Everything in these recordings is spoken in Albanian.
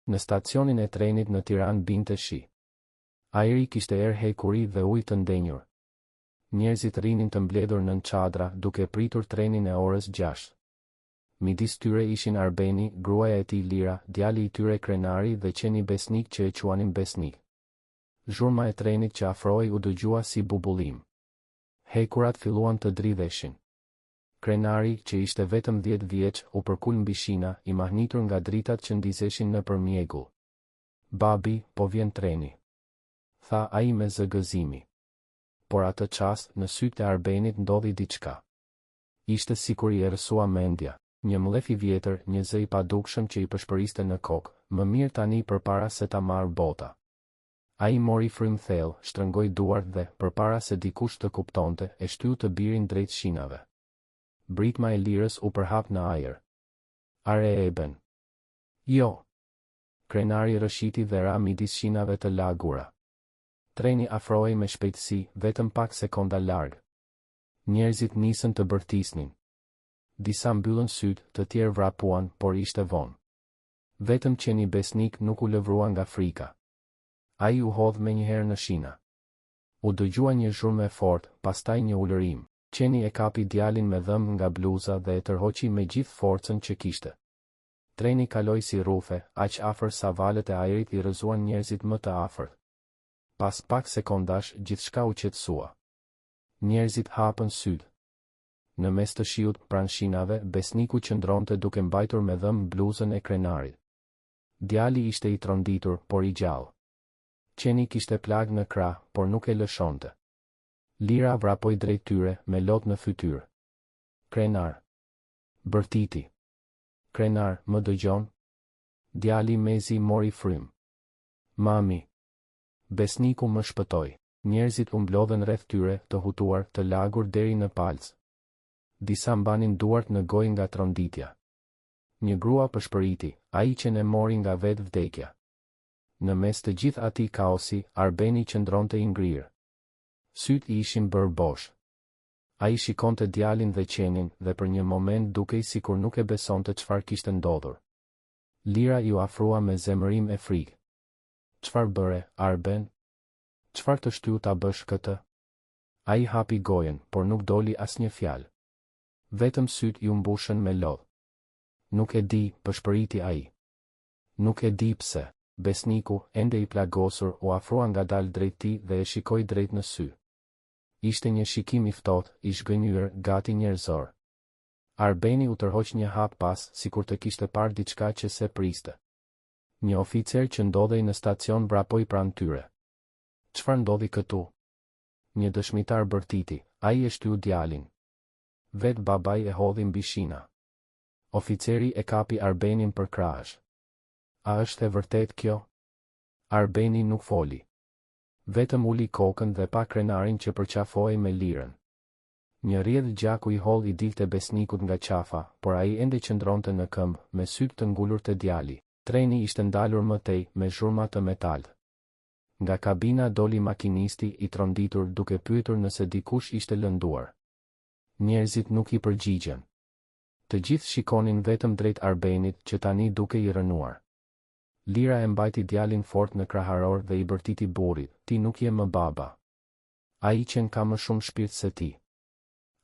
Në stacionin e trenit në Tiranë binte shi. Ajri kishte erë hekuri dhe ujë të ndenjur. Njerëzit rinin të mbledhur nën çadra duke pritur trenin e orës 6. Midis tyre ishin Arbeni, gruaja e tij Lira, djali i tyre Krenari dhe qeni Besnik që e quanin Besnik. Zhurma e trenit që afrohej u dëgjua si bubullim. Hekurat filluan të dridheshin. Krenari, që ishte vetëm 10 vjeç, u përkul mbi shina, i mahnitur nga dritat që ndizeshin nëpër mjegull. Babi, po vjen treni, tha ai me zëgëzimi. Por atë çast, në sytë e Arbenit ndodhi diçka. Ishte sikur i errësua mendja. Një mllef i vjetër, një zë i padukshëm që i pëshpëriste në kokë, më mirë tani përpara se ta marrë bota. Ai mori frym thellë, shtrëngoi duart dhe, përpara se dikush të kuptonte, e shtyu të birin drejt shinave. Britma e Lirës u përhap në ajër. Are Eben. Jo. Krenari rëshiti dhe ra midis shinave të lagura. Treni afrohej me shpejtësi, vetëm pak sekonda larg. Njerëzit nisën të bërtisnin. Disa mbyllën sytë, të tjerë vrapuan, por ishte vonë. Vetëm qeni Besnik nuk u lëvrua nga frika. Ai u hodh menjëherë në shina. U dëgjua një zhurmë e fortë, pastaj një ulërim. Qeni e kapi djalin me dhëmbë nga bluza dhe e tërhoqi me gjithë forcën që kishte. Treni kaloi si rrufe, aq afër sa valët e ajrit i rrëzuan njerëzit më të afërt. Pas pak sekondash, gjithçka u qetësua. Njerëzit hapën sytë. Në mes të shiut, pranë shinave, Besniku qëndronte duke mbajtur me dhëmbë bluzën e Krenarit. Djali ishte i tronditur, por i gjallë. Qeni kishte plag në krah, por nuk e lëshonte. Lira vrapoi drejt tyre, me lot në fytyrë. Krenar. Bërtiti. Krenar, më dëgjon? Djali mezi mori frym. Mami. Besniku më shpëtoi. Njerëzit u mblodhen rreth tyre, të hutuar, të lagur deri në palc. Disa mbanin duart në gojë nga tronditja. Një grua përshpëriti, ai që ne mori nga vetë vdekja. Në mes të gjithë atij kaosi, Arbeni qëndronte i ngrirë. Sytë i ishin bërë bosh. Ai shikonte djalin dhe qenin, dhe për një moment dukej sikur nuk e besonte çfarë kishte ndodhur. Lira ju afrua me zemërim e frikë. Çfarë bëre, Arben? Çfarë të shtyu ta bësh këtë? Ai hapi gojen, por nuk doli asnjë fjalë. Vetëm sytë ju mbushën me lodh. Nuk e di, përshpëriti ai. Nuk e di pse. Besniku, ende i plagosur, u afrua ngadalë drejt tij dhe e shikoi drejt në sy. Ishte një shikim i ftohtë, i zhgënjur, gati njerëzor. Arbeni u tërhoq një hap pas, sikur të kishte parë diçka që se priste. Një oficer që ndodhej në stacion vrapoi pranë tyre. Çfarë ndodhi këtu? Një dëshmitar bërtiti, ai e shtyu djalin. Vet babai e hodhi mbi shina. Oficeri e kapi Arbenin për krahësh. A është e vërtet kjo? Arbeni nuk foli. Vetëm uli kokën dhe pa Krenarin që përqafohej me Lirën. Një rrjedh gjaku i holl i dilte Besnikut nga qafa, por ai ende qëndronte në këmbë, me sytë të ngulur te djali. Treni ishte ndalur më tej, me zhurma të metalë. Nga kabina doli makinisti i tronditur duke pyetur nëse dikush ishte lënduar. Njerëzit nuk i përgjigjen. Të gjithë shikonin vetëm drejt Arbenit që tani duke i rënuar. Lira e mbajti djalin fort në kraharor dhe i bërtiti burrit, ti nuk je më baba. Ai qen ka më shumë shpirt se ti.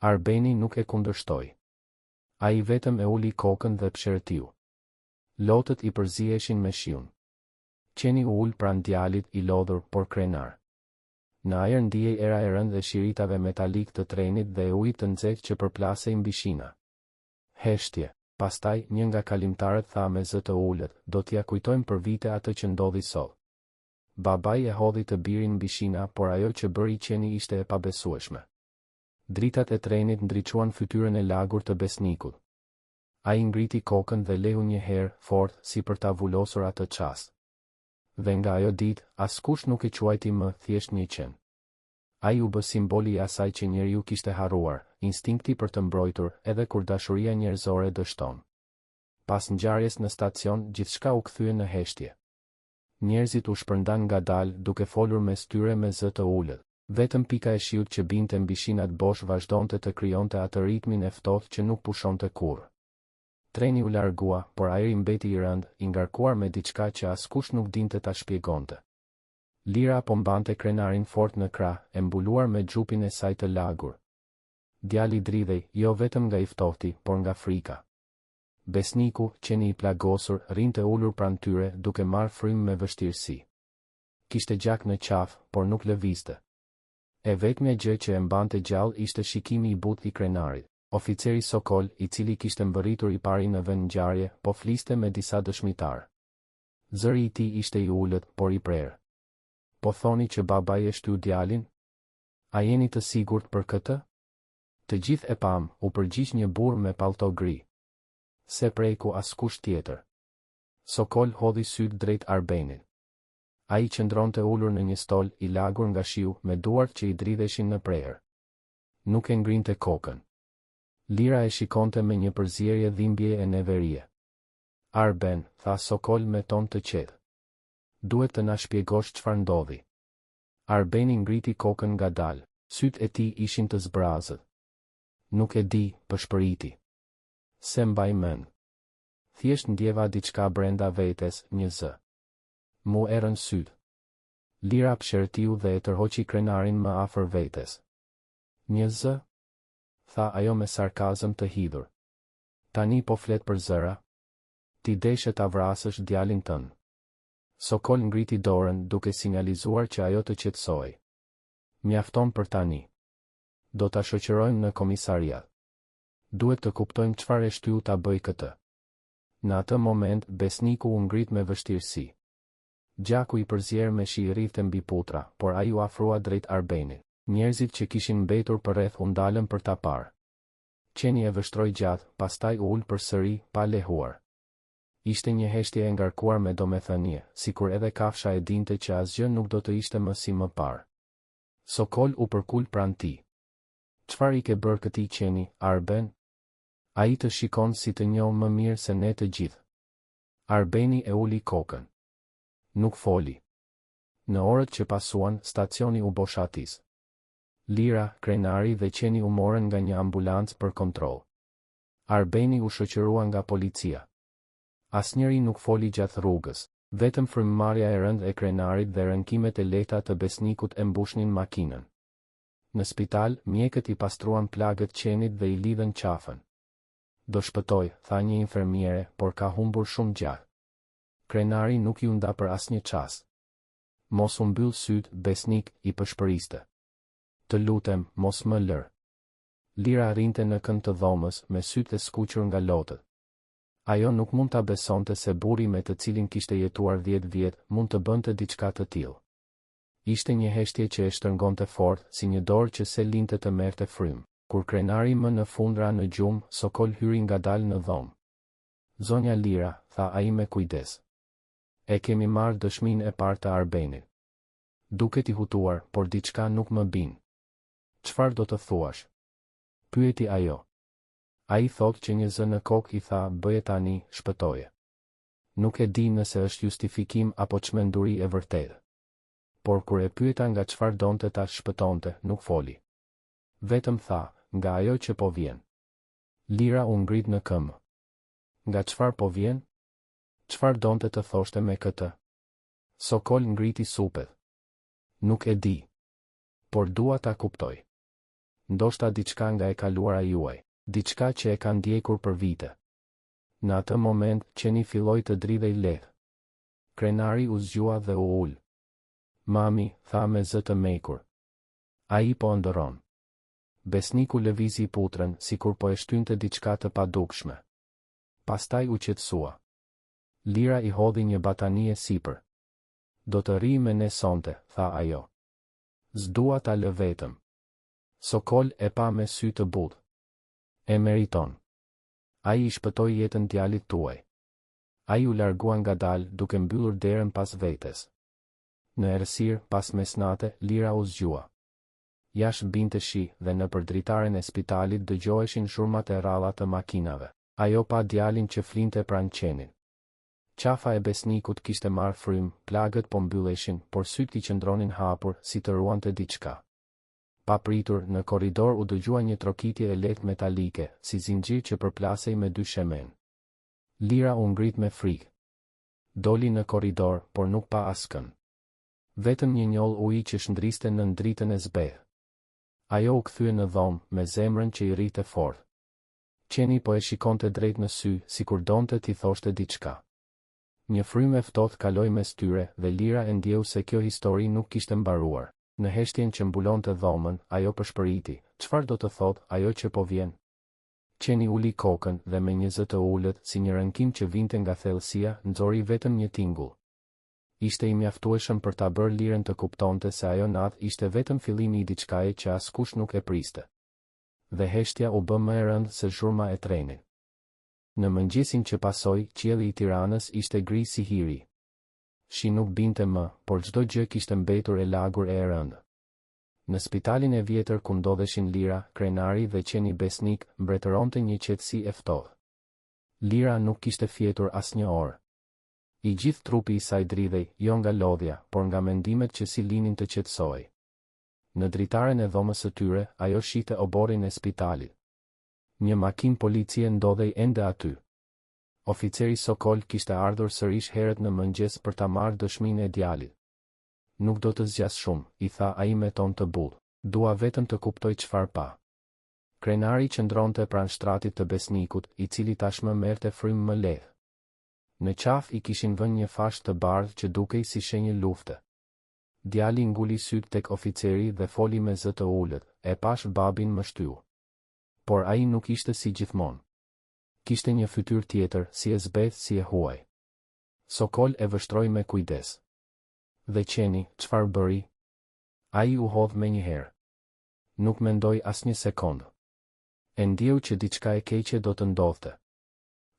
Arbeni nuk e kundërshtoi. Ai vetëm e uli kokën dhe pshertiu. Lotët i përzieshin me shiun. Qeni u ul pranë djalit i lodhur, por krenar. Në ajër ndihej era e rëndë e shiritave metalik të trenit dhe e ujit të nxehtë që përplasej mbi shina. Heshtje. Pastaj, një nga kalimtarët tha me zë të ulët, do t'ja kujtojmë për vite atë që ndodhi sot. Babai e hodhi të birin mbi shina, por ajo që bëri qeni ishte e pabesueshme. Dritat e trenit ndriçuan fytyrën e lagur të Besnikut. Ai ngriti kokën dhe lehu një herë, fort, si për ta vulosur atë çast. Dhe nga ajo ditë, askush nuk e quajti më thjesht një qen. Ai u bë simboli i asaj që njeriu kishte harruar, instinkti për të mbrojtur, edhe kur dashuria njerëzore dështon. Pas ngjarjes në stacion, gjithçka u kthye në heshtje. Njerëzit u shpërndan ngadalë, duke folur mes tyre me zë të ulët. Vetëm pika e shiut që binte mbi shinat bosh vazhdonte të krijonte atë ritmin e ftohtë që nuk pushonte kurrë. Treni u largua, por ajri mbeti I rënd, I ngarkuar me diçka që askush nuk dinte ta shpjegonte. Lira po mbante krenarin fort në krah, e mbuluar me xhupin e saj të lagur. Djali dridhej, jo vetëm nga I ftofti, por nga frika. Besniku, qeni I plagosur, rinte ulur pranë tyre, duke marrë frymë me vështirësi. Kishte gjak në qaf, por nuk lëvizte. E vetmja gjë që e mbante gjallë ishte shikimi I butë I krenarit. Oficeri Sokol, I cili kishte mbërritur I pari në vend ngjarje, po fliste me disa dëshmitar. Zëri I tij ishte I ulët, por I prerë. Po thoni që babai e shtyu djalin? A jeni të sigurt për këtë? Të gjithë e pam, u përgjigj një burr me pallto gri. Se preku askush tjetër. Sokol hodhi syt drejt Arbenit. Ai qëndronte ulur në një stol I lagur nga shiu, me duart që I dridheshin në prerë. Nuk e ngrinte kokën. Lira e shikonte me një përzierje dhimbje e neverie. Arben, tha Sokol me ton të qetë. Duhet të na shpjegosh çfarë ndodhi. Arbeni ngriti kokën ngadalë, sytë e tij ishin të zbrazët. Nuk e di, pëshpëriti. Se mbaj mend. Thjesht ndjeva diçka brenda vetes, një zë. Mu erën sytë. Lira pshërtiu dhe e tërhoqi krenarin më afër vetes. Një zë? Tha ajo me sarkazëm të hidhur. Tani po flet për zëra? Ti deshe ta vrasësh djalin tënd. Sokol ngriti dorën duke sinjalizuar që ajo të qetësoj. Mjafton për tani. Do ta shoqërojmë në komisariat. Duhet të kuptojmë çfarë e shtyu ta bëj këtë. Në atë moment, besniku u ngrit me vështirësi. Gjaku I përzier me shi I rrifte mbi putra, por ai u afrua drejt Arbenit. Njerëzit që kishin mbetur përreth u ndalën për ta parë. Qeni e vështroi gjatë, pastaj u ul përsëri, pa lehuar. Ishte një heshtje e ngarkuar me domethënie, sikur edhe kafsha e dinte që asgjë nuk do të ishte më si më parë. Sokol u përkul pranë tij. Çfarë I ke bërë këtij qeni, Arben? Ai të shikon si të njoh më mirë se ne të gjithë. Arbeni e uli kokën. Nuk foli. Në orët që pasuan, stacioni u boshatis. Lira, krenari dhe qeni u morën nga një ambulancë për kontroll. Arbeni u shoqërua nga policia. Asnjëri nuk foli gjatë rrugës, vetëm frymëmarrja e rëndë e krenarit dhe rënkimet e lehta të besnikut e mbushnin makinën. Në spital, mjekët I pastruan plagët qenit dhe I lidhën qafën. Do shpëtoj, tha një infermiere, por ka humbur shumë gjatë. Krenari nuk ju nda për asnjë çast. Mos u mbyll syt, besnik, I pëshpëriste. Të lutem, mos më lër. Lira rinte në kënd të dhomës, me sytë e skuqur nga lotët. Ajo nuk mund ta besonte se burri me të cilin kishte jetuar 10 vjet, mund të bënte diçka të tillë. Ishte një heshtje që e shtrëngonte fort, si një dorë që se linte të merrte frymë. Kur krenari më në fundra në gjumë, Sokol hyri ngadalë në dhomë. Zonja Lira, tha ai me kujdes. E kemi marrë dëshminë e parë të Arbenit. Duket I hutuar, por diçka nuk më bin. Çfarë do të thuash? Pyeti ajo. Ai thot që një zë në kokë I tha, bëje tani, shpëtoje. Nuk e di nëse është justifikim apo çmenduri e vërtetë. Por kur e pyeta nga çfarë donte ta shpëtonte, nuk foli. Vetëm tha, nga ajo që po vjen. Lira u ngrit në këmbë. Nga çfarë po vjen? Çfarë donte të thoshte me këtë? Sokol ngriti supet. Nuk e di. Por dua ta kuptoj. Ndoshta diçka nga e kaluara juaj, diçka që e ka ndjekur për vite. Në atë moment, qeni filloi të dridhej lehtë. Krenari u zgjua dhe u ul. Mami, tha me zë të mekur. Ai po ndëron. Besniku lëvizi putrën, sikur po e shtynte diçka të padukshme. Pastaj u qetësua. Lira I hodhi një batanie sipër. Do të ri me ne sonte, tha ajo. S'dua ta lë vetëm. Sokol e pa me sy të butë. E meriton. Ai I shpëtoi jetën djalit tuaj. Ai u largua ngadalë duke mbyllur derën pas vetes. Në errësirë, pas mesnate, Lira u zgjua. Jashtë binte shi dhe nëpër dritaren e spitalit dëgjoheshin shurmat e rralla të makinave. Ajo pa djalin që flinte pranë qenit. Qafa e besnikut kishte marrë frymë, plagët po mbylleshin, por sytë I qëndronin hapur, si të ruante diçka. Pa pritur, në korridor u dëgjua një trokitje e lehtë metalike, si zinxhir që përplasej me dy shemen. Lira u ngrit me frikë. Doli në korridor, por nuk pa askën. Vetëm një njoll uji që shndriste në dritën e zbeh. Ajo u kthye në dhomë, me zemrën që i rrite fort. Qeni po e shikonte drejt në sy, sikur donte t'i thoshte diçka. Një frymë e ftohtë kaloi mes tyre dhe Lira e ndjeu se kjo histori nuk kishte mbaruar. Në heshtjen që mbulonte dhomën, ajo përshpëriti, çfarë do të thotë ajo që po vjen? Qeni uli kokën dhe me një zë të ulët, si një rënkim që vinte nga thellësia, nxori vetëm një tingull. Ishte i mjaftueshëm për ta bërë Lirën të kuptonte se ajo natë ishte vetëm fillimi i diçkaje që askush nuk e priste. Dhe heshtja u bë më e rëndë se zhurma e trenit. Në mëngjesin që pasoi, qielli i Tiranës ishte gri si hiri. Shi nuk binte më, por çdo gjë kishte mbetur e lagur e rëndë. Në spitalin e vjetër ku ndodheshin Lira, Krenari dhe Qeni Besnik, mbretëronte një qetësi e ftohtë. Lira nuk kishte fjetur asnjë orë. I gjithë trupi i saj dridhej, jo nga lodhja, por nga mendimet që si linin të qetësoj. Në dritaren e dhomës së tyre, ajo shihte oborrin e spitalit. Një makinë policie ndodhej ende aty. Oficeri Sokol kishte ardhur sërish herët në mëngjes për ta marrë dëshminë e djalit. Nuk do të zgjas shumë, i tha ai me ton të bull. Dua vetëm të kuptoj çfarë pa. Krenari qëndronte pranë shtratit të Besnikut, i cili tashmë merrte frymë më lehtë. Në qafë i kishin vënë një fashë të bardhë që dukej si shenjë lufte. Djali nguli syt tek oficeri dhe foli me zë të ulët, e pash babin më shtyu. Por ai nuk ishte si gjithmonë. Kishte një fytyrë tjetër, si e zbeth, si e huaj. Sokol e vështroi me kujdes. Dhe Qeni, çfarë bëri? Ai u hodh menjëherë. Nuk mendoi asnjë sekondë. E ndjeu që diçka e keqe do të ndodhte.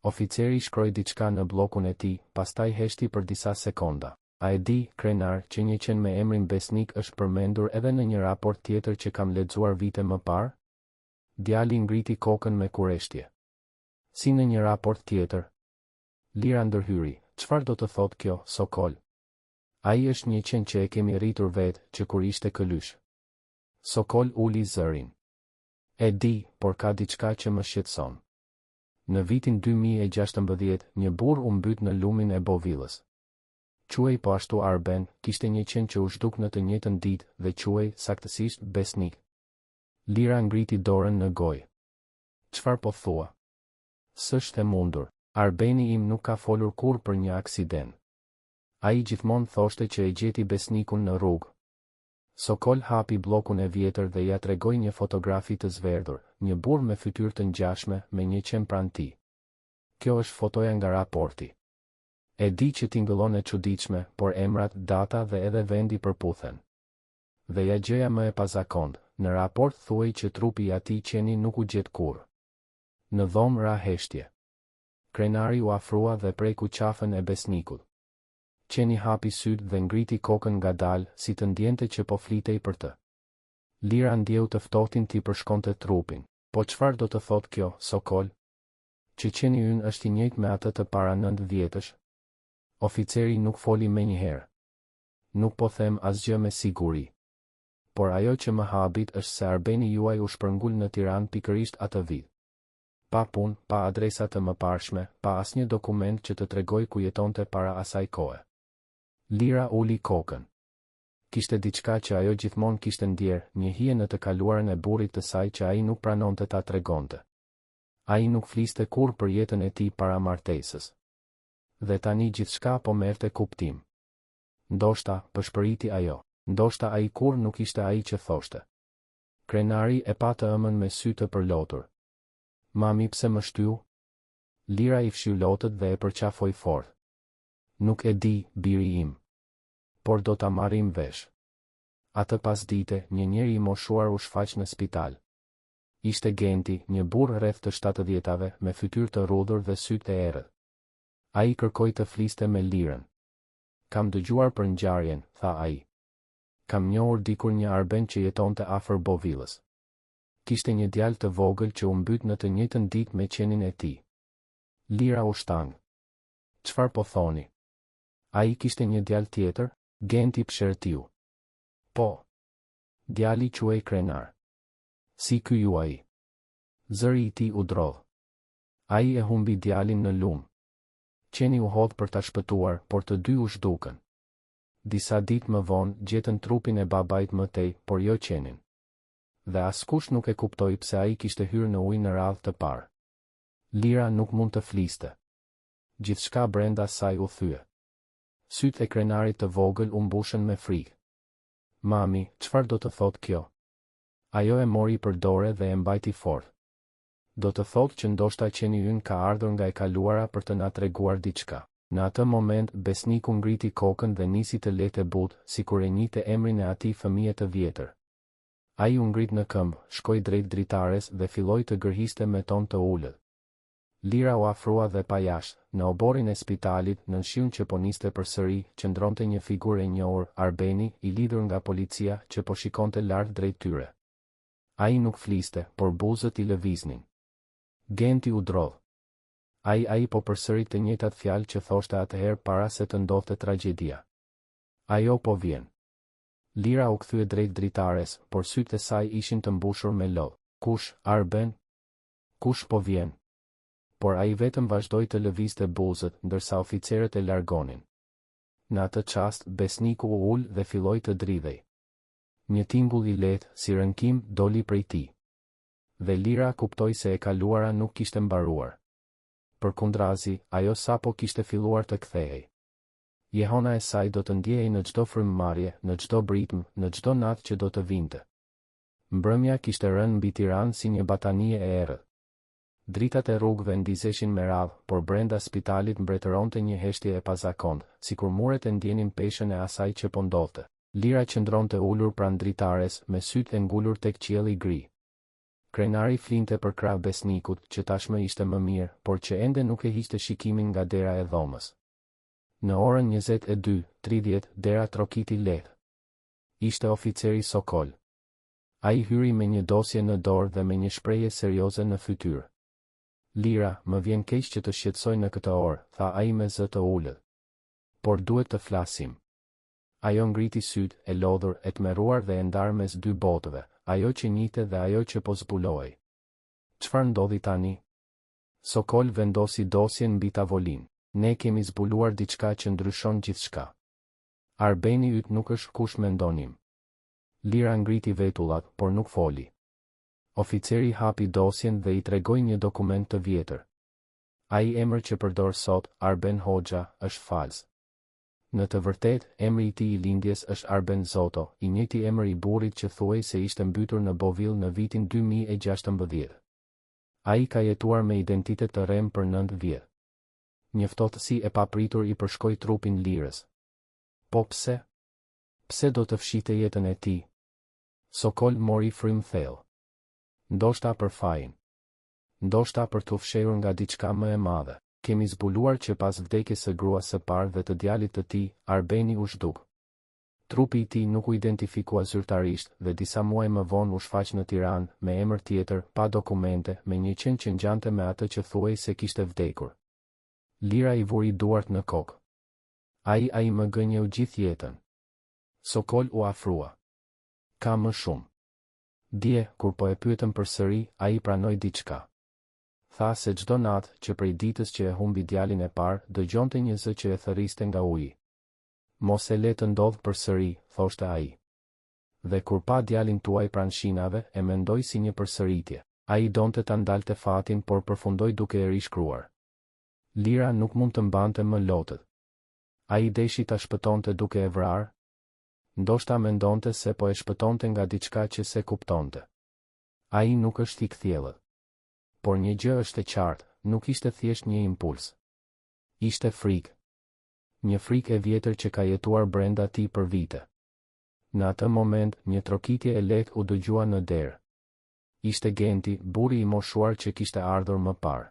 Oficeri shkroi diçka në bllokun e tij, pastaj heshti për disa sekonda. A e di, Krenar, që një qen me emrin Besnik është përmendur edhe në një raport tjetër që kam lexuar vite më parë? Djali ngriti kokën me kureshtje. Si në një raport tjetër? Lira ndërhyri, çfarë do të thotë kjo, Sokol? Ai është një qen që e kemi rritur vetë, që kur ishte këlysh. Sokol uli zërin. E di, por ka diçka që më shqetëson. Në vitin 2016, një burr u mbyt në lumin e Bovillës. Quhej po ashtu Arben, kishte një qen që u zhduk në të njëjtën ditë dhe quhej saktësisht Besnik. Lira ngriti dorën në gojë. Çfarë po thua? S'është e mundur. Arbeni im nuk ka folur kurrë për një aksident. Ai gjithmonë thoshte që e gjeti Besnikun në rrugë. Sokol hapi bllokun e vjetër dhe ja tregoi një fotografi të zverdhur, një burr me fytyrë të ngjashme me një qen pranë tij. Kjo është fotoja nga raporti. E di që tingëllon e çuditshme, por emrat, data dhe edhe vendi përputhen. Dhe ja gjëja më e pazakontë, në raport thuhej që trupi i atij qeni nuk u gjet kurrë. Në dhomë ra heshtje. Krenari u afrua dhe preku qafën e Besnikut. Qeni hapi sytë dhe ngriti kokën ngadalë, si të ndjente që po flitej për të. Lira ndjeu të ftohtin t'i përshkonte trupin. Po çfarë do të thotë kjo, Sokol? Që qeni ynë është i njëjtë me atë të para 9 vjetësh? Oficeri nuk foli menjëherë. Nuk po them asgjë me siguri. Por ajo që më habit është se Arbeni juaj u shpërngul në Tiranë pikërisht atë vit. Pa punë, pa adresa të mëparshme, pa asnjë dokument që të tregoj ku jetonte para asaj kohe. Lira uli kokën. Kishte diçka që ajo gjithmonë kishte ndjerë, një hije në të kaluarën e burrit të saj që ai nuk pranonte ta tregonte. Ai nuk fliste kurrë për jetën e tij para martesës. Dhe tani gjithçka po merrte kuptim. Ndoshta, përshpëriti ajo, ndoshta ai kurrë nuk ishte ai që thoshte. Krenari e pa të ëmën me sy të përlotur. Mami, pse më shtyu? Lira i fshy lotët dhe e përqafoi fort. Nuk e di, biri im. Por do ta marrim vesh. Atë pasdite, një njeri i moshuar u shfaq në spital. Ishte Genti, një burr rreth të 70-tave, me fytyrë të rrudhur dhe sy të errët. Ai kërkoi të fliste me Lirën. Kam dëgjuar për ngjarjen, tha ai. Kam njohur dikur një Arben që jetonte afër Bovillës. Kishte një djalë të vogël që u mbyt në të njëjtën ditë me qenin e tij. Lira u shtang. Çfarë po thoni? Ai kishte një djalë tjetër? Genti pshërtiu. Po. Djali quhej Krenar. Si ky juaj? Zëri i tij u drodh. Ai e humbi djalin në lum. Qeni u hodh për ta shpëtuar, por të dy u zhdukën. Disa ditë më vonë, gjetën trupin e babait më tej, por jo qenin. Dhe askush nuk e kuptoi pse ai kishte hyrë në ujë në radhë të parë. Lira nuk mund të fliste. Gjithçka brenda saj u thye. Sytë e krenarit të vogël u mbushën me frikë. Mami, çfarë do të thotë kjo? Ajo e mori për dore dhe e mbajti fort. Do të thotë që ndoshta qeni ynë ka ardhur nga e kaluara për të na treguar diçka. Në atë moment, besniku ngriti kokën dhe nisi të lehtë butë, sikur e njihte emrin e atij fëmije të vjetër. Ai u ngrit në këmbë, shkoi drejt dritares dhe filloi të gërhiste me ton të ulët. Lira u afrua dhe pa jashtë, në oborin e spitalit, në shiun që po niste përsëri, qëndronte një figurë e njohur, Arbeni, i lidhur nga policia, që po shikonte lart drejt tyre. Ai nuk fliste, por buzët i lëviznin. Genti u drodh. Ai po përsëri të njëjtat fjalë që thoshte atëherë para se të ndodhte tragjedia. Ajo po vjen. Lira u kthye drejt dritares, por sytë e saj ishin të mbushur me lodh. Kush, Arben? Kush po vjen? Por ai vetëm vazhdoi të lëvizte buzët, ndërsa oficerët e largonin. Në atë çast, besniku u ul dhe filloi të dridhej. Një tingull i lehtë, si rënkim, doli prej tij. Dhe Lira kuptoi se e kaluara nuk kishte mbaruar. Përkundrazi, ajo sapo kishte filluar të kthehej. Jehona e saj do të ndjehej në çdo frymëmarrje, në çdo britm, në çdo natë që do të vinte. Mbrëmja kishte rënë mbi Tiranë si një batanie e errët. Dritat e rrugëve ndizeshin me radhë, por brenda spitalit mbretëronte një heshtje e pazakontë, sikur muret e ndjenin peshën e asaj që po ndodhte. Lira qëndronte ulur pranë dritares, me sytë e ngulur tek qielli gri. Krenari flinte për krah besnikut, që tashmë ishte më mirë, por që ende nuk e hiqte shikimin nga dera e dhomës. Në orën 22:30, dera trokiti lehtë. Ishte oficeri Sokol. Ai hyri me një dosje në dorë dhe me një shprehje serioze në fytyrë. Lira, më vjen keq që të shqetësoj në këtë orë, tha ai me zë të ulët. Por duhet të flasim. Ajo ngriti sytë, e lodhur, e tmerruar dhe e ndarë mes dy botëve, ajo që njihte dhe ajo që po zbulohej. Çfarë ndodhi tani? Sokol vendosi dosjen mbi tavolinë. Ne kemi zbuluar diçka që ndryshon gjithçka. Arbeni yt nuk është kush mendonim. Lira ngriti vetullat, por nuk foli. Oficeri hapi dosjen dhe i tregoi një dokument të vjetër. Ai emër që përdor sot, Arben Hoxha, është fals. Në të vërtetë, emri i tij i lindjes është Arben Zoto, i njëjti emër i burrit që thuhej se ishte mbytur në Bovill në vitin 2016. Ai ka jetuar me identitet të rrem për 9 vjet. Njoftotësi e papritur i përshkoi trupin Lirës. Po pse? Pse do të fshite jetën e tij? Sokol mori frym thellë. Ndoshta për fajin. Ndoshta për të fshehur nga diçka më e madhe. Kemi zbuluar që pas vdekjes së gruas së parë dhe të djalit të tij, Arbeni u zhduk. Trupi i tij nuk u identifikua zyrtarisht dhe disa muaj më vonë u shfaq në Tiranë me emër tjetër, pa dokumente, me një qen që ngjante me atë që thuhej se kishte vdekur. Lira i vuri duart në kokë. Ai më gënjeu gjithë jetën. Sokol u afrua. Ka më shumë. Dje, kur po e pyetëm përsëri, ai pranoi diçka. Tha se çdo natë që prej ditës që e humbi djalin e parë, dëgjonte një zë që e thërriste nga uji. Mos e le të ndodh përsëri, thoshte ai. Dhe kur pa djalin tuaj pranë shinave, e mendoi si një përsëritje. Ai donte ta ndalte fatin, por përfundoi duke e rishkruar. Lira nuk mund të mbante më lotët. Ai deshi ta shpëtonte duke e vrarë. Ndoshta mendonte se po e shpëtonte nga diçka që se kuptonte. Ai nuk është i kthjellët. Por një gjë është e qartë, nuk ishte thjesht një impuls. Ishte frikë. Një frikë e vjetër që ka jetuar brenda tij për vite. Në atë moment, një trokitje e lehtë u dëgjua në derë. Ishte Genti, burri i moshuar që kishte ardhur më parë.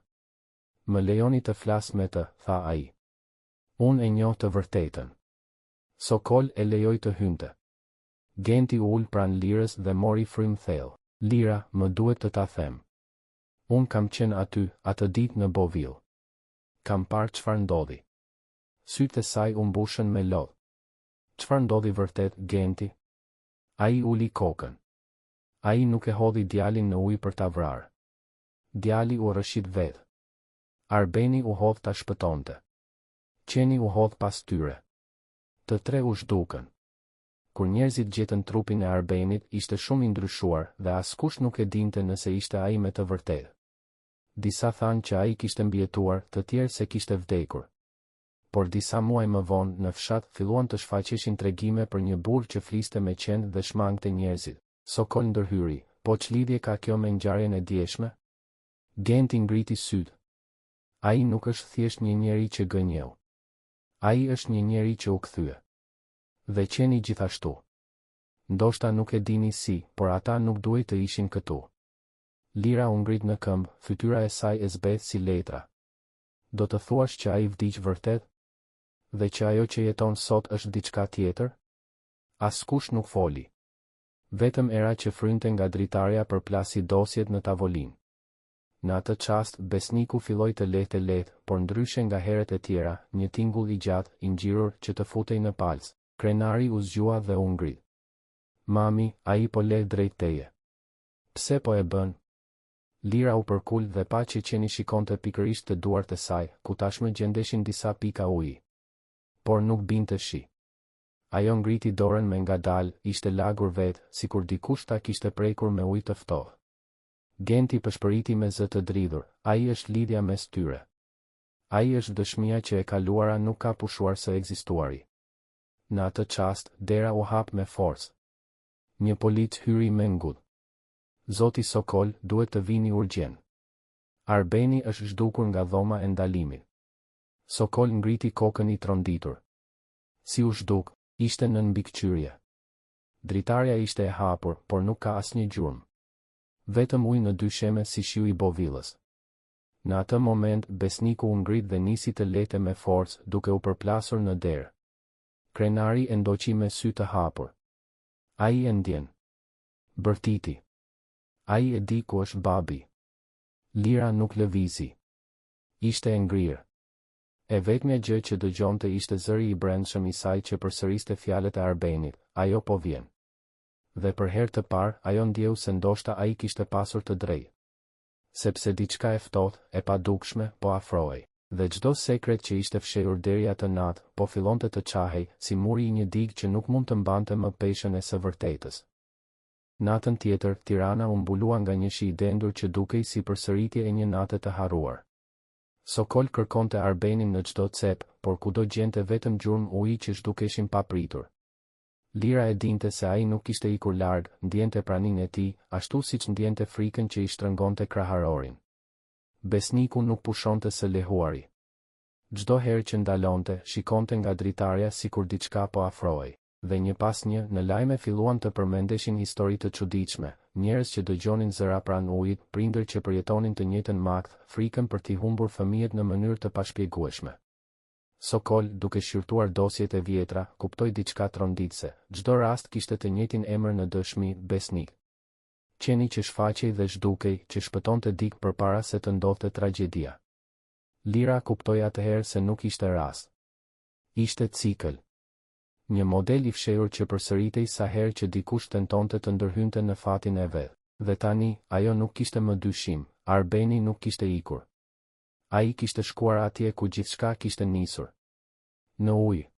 Më lejoni të flas me të, tha ai. Unë e njoh të vërtetën. Sokol e lejoi të hynte. Genti u ul pranë Lirës dhe mori frym thellë. Lira, më duhet të ta them. Unë kam qenë aty, atë ditë në Bovill. Kam parë çfarë ndodhi. Sytë e saj u mbushën me lodh. Çfarë ndodhi vërtet, Genti? Ai uli kokën. Ai nuk e hodhi djalin në ujë për ta vrarë. Djali u rrëshit vetë. Arbeni u hodh ta shpëtonte. Qeni u hodh pas tyre. Të tre u zhdukën. Kur njerëzit gjetën trupin e Arbenit, ishte shumë i ndryshuar dhe askush nuk e dinte nëse ishte ai me të vërtetë. Disa thanë që ai kishte mbijetuar, të tjerë se kishte vdekur. Por disa muaj më vonë, në fshat, filluan të shfaqeshin tregime për një burr që fliste me qenë dhe shmangte njerëzit. Sokol ndërhyri, po ç'lidhje ka kjo me ngjarjen e djeshme? Genti ngriti syt. Ai nuk është thjesht një njeri që gënjeu. Ai është një njeri që u kthye. Dhe qeni gjithashtu. Ndoshta nuk e dini si, por ata nuk duhet të ishin këtu. Lira u ngrit në këmbë, fytyra e saj e zbeth si letra. Do të thuash që ai vdiq vërtet? Dhe që ajo që jeton sot është diçka tjetër? Askush nuk foli. Vetëm era që frynte nga dritarja përplasi dosjet në tavolinë. Në atë çast, besniku filloi të lehtë, por ndryshe nga herët e tjera, një tingull i gjatë, i ngjirur që të futej në palc. Krenari u zgjua dhe u ngrit. Mami, ai po leh drejt teje. Pse po e bën? Lira u përkul dhe pa që qeni shikonte pikërisht të duart e saj, ku tashmë gjendeshin disa pika uji. Por nuk binte shi. Ajo ngriti dorën me ngadalë, ishte lagur vetë, sikur dikush ta kishte prekur me ujë të ftohtë. Genti pëshpëriti me zë të dridhur, ai është lidhja mes tyre. Ai është dëshmia që e kaluara nuk ka pushuar së ekzistuari. Në atë çast, dera u hap me forcë. Një polic hyri me ngull. Zoti Sokol, duhet të vini urgjent. Arbeni është zhdukur nga dhoma e ndalimit. Sokol ngriti kokën i tronditur. Si u zhduk, ishte në mbikëqyrje. Dritarja ishte e hapur, por nuk ka asnjë gjurmë. Vetëm ujë në dy sheme si shiu i bovillës. Në atë moment, besniku u ngrit dhe nisi të lehte me forcë, duke u përplasur në derë. Krenari e ndoqi me sy të hapur. Ai e ndjen. Bërtiti. Ai e di ku është babi. Lira nuk lëvizi. Ishte e ngrirë. E vetmja gjë që dëgjonte ishte zëri i brendshëm i saj që përsëriste fjalët e Arbenit, ajo po vjen. Dhe për herë të parë, ajo ndjeu se ndoshta ai kishte pasur të drejtë. Sepse diçka e ftohtë, e padukshme, po afrohej. Dhe çdo sekret që ishte fshehur deri atë natë, po fillonte të çahej, si muri i një digë që nuk mund të mbante më peshën e së vërtetës. Natën tjetër, Tirana u mbulua nga një shi i dendur që dukej si përsëritje e një nate të harruar. Sokol kërkonte Arbenin në çdo cep, por kudo gjente vetëm gjurmë uji që zhdukeshin papritur. Lira e dinte se ai nuk ishte ikur larg, ndjente praninë e tij, ashtu siç ndjente frikën që i shtrëngonte kraharorin. Besniku nuk pushonte së lehuari. Çdo herë që ndalonte, shikonte nga dritarja sikur diçka po afrohej. Dhe një pas një, në lajme filluan të përmendeshin histori të çuditshme, njerëz që dëgjonin zëra pranë ujit, prindër që përjetonin të njëjtën makth, frikën për t'i humbur fëmijët në mënyrë të pashpjegueshme. Sokol, duke shqyrtuar dosjet e vjetra, kuptoi diçka tronditse. Çdo rast kishte të njëjtin emër në dëshmi, besnik. Qeni që shfaqej dhe zhdukej, që shpëtonte dikë përpara se të ndodhte tragjedia. Lira kuptoi atëherë se nuk ishte rast. Ishte cikël. Një model i fshehur që përsëritej sa herë që dikush tentonte të ndërhynte në fatin e vet. Dhe tani, ajo nuk kishte më dyshim, Arbeni nuk kishte ikur. Ai kishte shkuar atje ku gjithçka kishte nisur. Në ujë.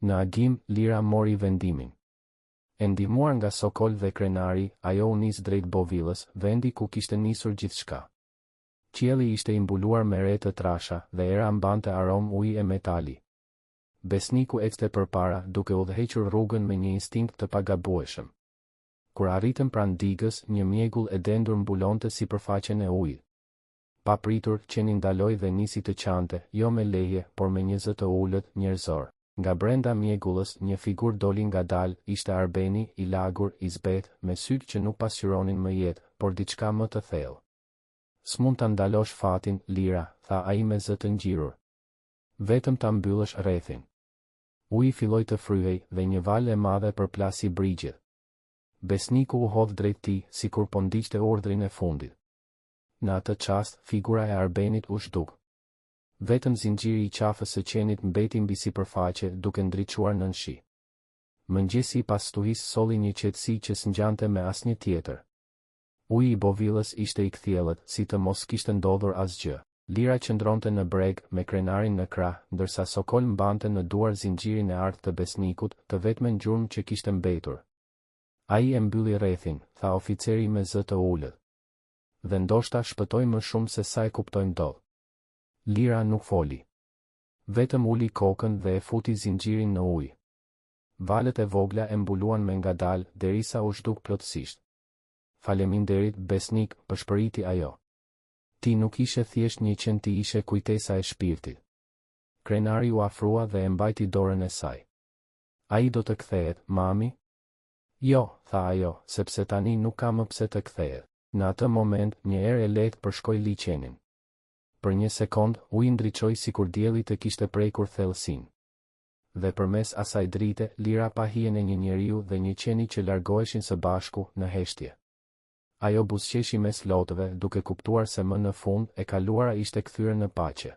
Në agim, Lira mori vendimin. E ndihmuar nga Sokol dhe Krenari, ajo u nis drejt Bovillës, vendi ku kishte nisur gjithçka. Qielli ishte i mbuluar me re të trasha dhe era mbante aromë uji e metali. Besniku ecte përpara, duke udhëhequr rrugën me një instinkt të pagabueshëm. Kur arritën pranë digës, një mjegull e dendur mbulonte sipërfaqen e ujit. Papritur, qeni ndaloi dhe nisi të qante, jo me leje, por me një zë të ulët, njerëzor. Nga brenda mjegullës, një figurë doli ngadalë, ishte Arbeni, i lagur, i zbeth, me sytë që nuk pasqyronin më jetë, por diçka më të thellë. S'mund ta ndalosh fatin, Lira, tha ai me zë të ngjirur. Vetëm ta mbyllësh rrethin. Uji filloi të fryhej dhe një valë e madhe përplasi brigjet. Besniku u hodh drejt tij, sikur po ndiqte urdhrin e fundit. Në atë çast, figura e Arbenit u zhduk. Vetëm zinxhiri i qafës së qenit mbeti mbi sipërfaqe, duke ndriçuar nën shi. Mëngjesi pas stuhis solli një qetësi që s'ngjante me asnjë tjetër. Uji i Bovillës ishte i kthjellët, si të mos kishte ndodhur asgjë. Lira qëndronte në breg me krenarin në krah, ndërsa Sokol mbante në duar zinxhirin e artë të besnikut, të vetmen gjurmë që kishte mbetur. Ai e mbylli rrethin, tha oficeri me zë të ulët. Dhe ndoshta shpëtoi më shumë se sa e kuptoi ndodh. Lira nuk foli. Vetëm uli kokën dhe e futi zinxhirin në ujë. Valet e vogla e mbuluan me ngadalë derisa u zhduk plotësisht. Faleminderit, besnik, përshpëriti ajo. Ti nuk ishe thjesht një qen, ti ishe kujtesa e shpirtit. Krenari u afrua dhe e mbajti dorën e saj. Ai do të kthehet, mami? Jo, tha ajo, sepse tani nuk ka më pse të kthehet. Në atë moment, një erë e lehtë përshkoi liçenin. Për një sekond, uji ndriçoi sikur dielli të kishte prekur thellësinë. Dhe përmes asaj drite, Lira pa hijen e një njeriu dhe një qeni që largoheshin së bashku në heshtje. Ajo buzëqeshi mes lotëve, duke kuptuar se më në fund e kaluara ishte kthyer në paqe.